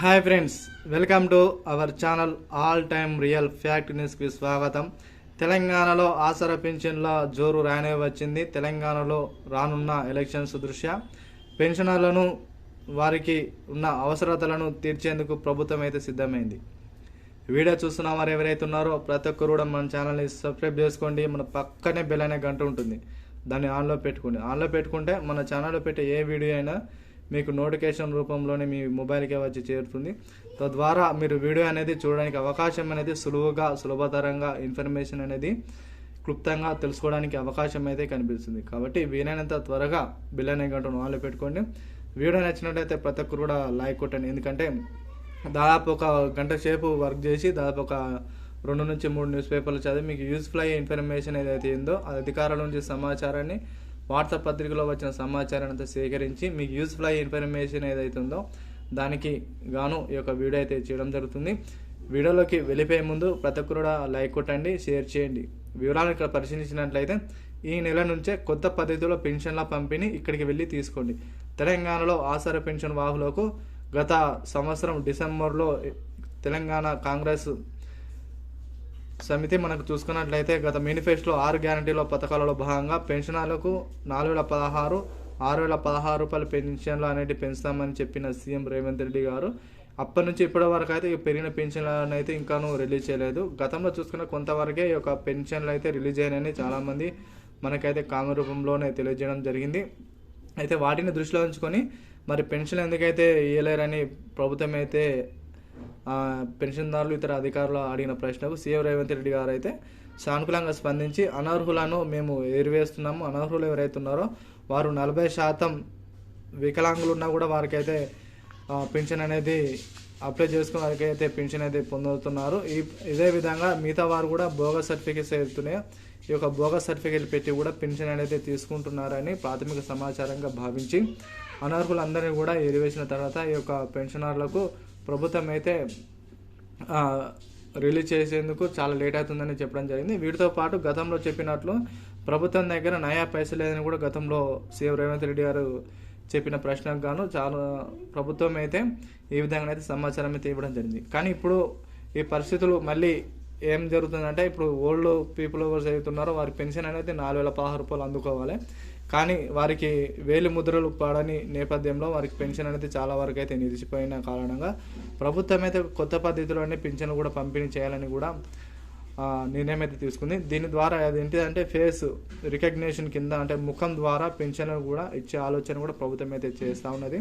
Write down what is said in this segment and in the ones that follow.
Hi friends, welcome to our channel all time real fact న్యూస్కి స్వాగతం. తెలంగాణలో ఆసరా పింఛన్ల జోరు రానే వచ్చింది. తెలంగాణలో రానున్న ఎలక్షన్స్ దృష్ట్యా పెన్షనర్లను వారికి ఉన్న అవసరతలను తీర్చేందుకు ప్రభుత్వం అయితే సిద్ధమైంది. వీడియో చూస్తున్న వారు ఎవరైతే ఉన్నారో ప్రతి ఒక్కరు కూడా మన ఛానల్ని సబ్స్క్రైబ్ చేసుకోండి. మన పక్కనే బెల్ అనే గంట ఉంటుంది, దాన్ని ఆన్లో పెట్టుకోండి. ఆన్లో పెట్టుకుంటే మన ఛానల్లో పెట్టే ఏ వీడియో అయినా మీకు నోటిఫికేషన్ రూపంలోనే మీ మొబైల్కే వచ్చి చేరుతుంది. తద్వారా మీరు వీడియో అనేది చూడడానికి అవకాశం అనేది సులభతరంగా ఇన్ఫర్మేషన్ అనేది క్లుప్తంగా తెలుసుకోవడానికి అవకాశం అయితే కనిపిస్తుంది. కాబట్టి వీలైనంత త్వరగా బెల్ అనే గంటను ఆన్లో పెట్టుకోండి. వీడియో నచ్చినట్టయితే ప్రతి ఒక్కరు కూడా లైక్ కొట్టండి. ఎందుకంటే దాదాపు ఒక గంట సేపు వర్క్ చేసి దాదాపు ఒక 2 నుంచి 3 న్యూస్ పేపర్లు చదివి మీకు యూస్ఫుల్ అయ్యే ఇన్ఫర్మేషన్ ఏదైతే ఉందో అధికారుల నుంచి సమాచారాన్ని వాట్సాప్ పత్రికలో వచ్చిన సమాచారాన్ని అంతా సేకరించి మీకు యూస్ఫుల్ అయ్యే ఇన్ఫర్మేషన్ ఏదైతే ఉందో దానికి గాను ఈ యొక్క వీడియో అయితే చేయడం జరుగుతుంది. వీడియోలోకి వెళ్ళిపోయే ముందు ప్రతి ఒక్కరు కూడా లైక్ కొట్టండి, షేర్ చేయండి. వివరాలను ఇక్కడ పరిశీలించినట్లయితే ఈ నెల నుంచే కొత్త పద్ధతిలో పెన్షన్ల పంపిణీ ఇక్కడికి వెళ్ళి తీసుకోండి. తెలంగాణలో ఆసరా పెన్షన్ వాహులకు గత సంవత్సరం డిసెంబర్లో తెలంగాణ కాంగ్రెస్ సమితి మనకు చూసుకున్నట్లయితే గత మేనిఫెస్టోలో 6 గ్యారంటీల పథకాలలో భాగంగా పెన్షనర్లకు 4016, 6016 రూపాయల పెన్షన్లు అనేవి పెంచుతామని చెప్పిన సీఎం రేవంత్ రెడ్డి గారు అప్పటి నుంచి ఇప్పటి వరకు అయితే పెరిగిన పెన్షన్లను అయితే ఇంకాను రిలీజ్ చేయలేదు. గతంలో చూసుకున్న కొంతవరకే ఈ యొక్క పెన్షన్లు అయితే రిలీజ్ అయినాయని చాలామంది మనకైతే కామెంట్ రూపంలోనే తెలియజేయడం జరిగింది. అయితే వాటిని దృష్టిలో ఉంచుకొని మరి పెన్షన్ ఎందుకైతే ఇవ్వలేరని ప్రభుత్వం అయితే పెన్షన్దారులు ఇతర అధికారులు అడిగిన ప్రశ్నకు సీఎం రేవంత్ రెడ్డి గారు అయితే సానుకూలంగా స్పందించి అనర్హులను మేము ఏరివేస్తున్నాము. అనర్హులు ఎవరైతే ఉన్నారో వారు 40% వికలాంగులు ఉన్నా కూడా వారికైతే పెన్షన్ అనేది అప్లై చేసుకుని వారికి అయితే పెన్షన్ అయితే పొందుతున్నారు. ఇదే విధంగా మిగతా వారు కూడా బోగస్ సర్టిఫికేట్స్ అవుతున్నాయో ఈ యొక్క బోగస్ సర్టిఫికేట్ పెట్టి కూడా పెన్షన్ అనేది తీసుకుంటున్నారని ప్రాథమిక సమాచారంగా భావించి అనర్హులందరినీ కూడా ఏరివేసిన తర్వాత ఈ యొక్క పెన్షనర్లకు ప్రభుత్వం అయితే రిలీజ్ చేసేందుకు చాలా లేట్ అవుతుందని చెప్పడం జరిగింది. వీటితో పాటు గతంలో చెప్పినట్లు ప్రభుత్వం దగ్గర నయా పైసలు లేదని కూడా గతంలో సీఎం రేవంత్ రెడ్డి గారు చెప్పిన ప్రశ్నకు గాను చాలా ప్రభుత్వం అయితే ఈ విధంగా అయితే సమాచారం అయితే ఇవ్వడం జరిగింది. కానీ ఇప్పుడు ఈ పరిస్థితులు మళ్ళీ ఏం జరుగుతుందంటే ఇప్పుడు ఓల్డ్ పీపుల్ ఎవరు చదువుతున్నారో వారి పెన్షన్ అనేది 4016 రూపాయలు అందుకోవాలి. కానీ వారికి వేలి ముద్రలు పడని నేపథ్యంలో వారికి పెన్షన్ అనేది చాలా వరకు అయితే నిలిచిపోయిన కారణంగా ప్రభుత్వం అయితే కొత్త పద్ధతిలోనే పెన్షన్ కూడా పంపిణీ చేయాలని కూడా నిర్ణయం అయితే తీసుకుంది. దీని ద్వారా అది ఏంటిదంటే ఫేస్ రికగ్నిషన్ కింద అంటే ముఖం ద్వారా పెన్షన్ కూడా ఇచ్చే ఆలోచన కూడా ప్రభుత్వం అయితే చేస్తూ ఉన్నది.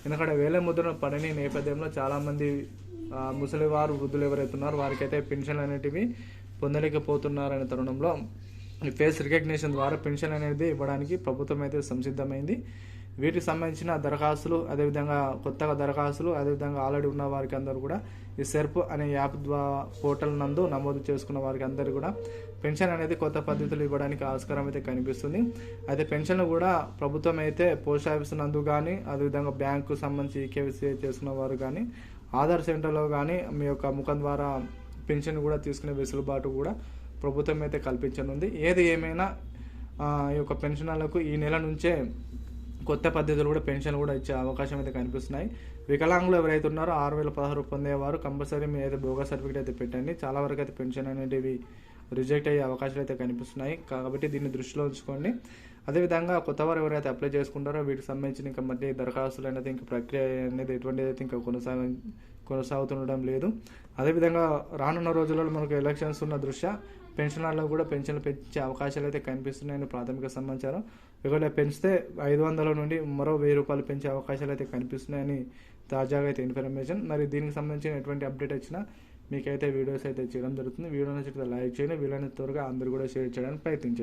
ఎందుకంటే వేల ముద్రలు పడని నేపథ్యంలో చాలామంది ముసలి వారు వృద్ధులు ఎవరైతే ఉన్నారో వారికైతే పెన్షన్ అనేటివి పొందలేకపోతున్నారనే తరుణంలో ఈ ఫేస్ రికగ్నిషన్ ద్వారా పెన్షన్ అనేది ఇవ్వడానికి ప్రభుత్వం అయితే సంసిద్ధమైంది. వీటికి సంబంధించిన దరఖాస్తులు అదేవిధంగా కొత్తగా దరఖాస్తులు అదేవిధంగా ఆల్రెడీ ఉన్న వారికి అందరూ కూడా ఈ సెర్ప్ అనే యాప్ ద్వారా పోర్టల్ నందు నమోదు చేసుకున్న వారికి అందరూ కూడా పెన్షన్ అనేది కొత్త పద్ధతులు ఇవ్వడానికి ఆస్కారం అయితే కనిపిస్తుంది. అయితే పెన్షన్లు కూడా ప్రభుత్వం అయితే పోస్ట్ ఆఫీస్ నందు కానీ అదేవిధంగా బ్యాంకు సంబంధించి ఈకేవైసీ చేసుకున్న వారు కానీ ఆధార్ సెంటర్లో కానీ మీ యొక్క ముఖం ద్వారా పెన్షన్ కూడా తీసుకునే వెసులుబాటు కూడా ప్రభుత్వం అయితే కల్పించనుంది. ఏది ఏమైనా ఈ యొక్క పెన్షనర్లకు ఈ నెల నుంచే కొత్త పద్ధతులు కూడా పెన్షన్ కూడా ఇచ్చే అవకాశం అయితే కనిపిస్తున్నాయి. వికలాంగులు ఎవరైతే ఉన్నారో 6016 పొందేవారు కంపల్సరీ మీ అయితే బోగస్ సర్టిఫికేట్ అయితే పెట్టండి. చాలా వరకు అయితే పెన్షన్ అనేటివి రిజెక్ట్ అయ్యే అవకాశాలు అయితే కనిపిస్తున్నాయి. కాబట్టి దీన్ని దృష్టిలో ఉంచుకోండి. అదేవిధంగా కొత్త వారు ఎవరైతే అప్లై చేసుకుంటారో వీటికి సంబంధించిన ఇంకా మధ్య దరఖాస్తులు అనేది ఇంకా ప్రక్రియ అనేది ఎటువంటిది అయితే ఇంకా కొనసాగుతుండడం లేదు. అదేవిధంగా రానున్న రోజుల్లో మనకు ఎలక్షన్స్ ఉన్న దృష్ట్యా పెన్షనర్లకు కూడా పెన్షన్లు పెంచే అవకాశాలు అయితే కనిపిస్తున్నాయని ప్రాథమిక సమాచారం. ఒకవేళ పెంచితే 500 నుండి మరో 1000 రూపాయలు పెంచే అవకాశాలు అయితే కనిపిస్తున్నాయని తాజాగా అయితే ఇన్ఫర్మేషన్. మరి దీనికి సంబంధించిన ఎటువంటి అప్డేట్ వచ్చినా మీకైతే వీడియోస్ అయితే చేయడం జరుగుతుంది. వీడియో నచ్చితే లైక్ చేయండి, వీలైనంత త్వరగా అందరూ కూడా షేర్ చేయడానికి ప్రయత్నించండి.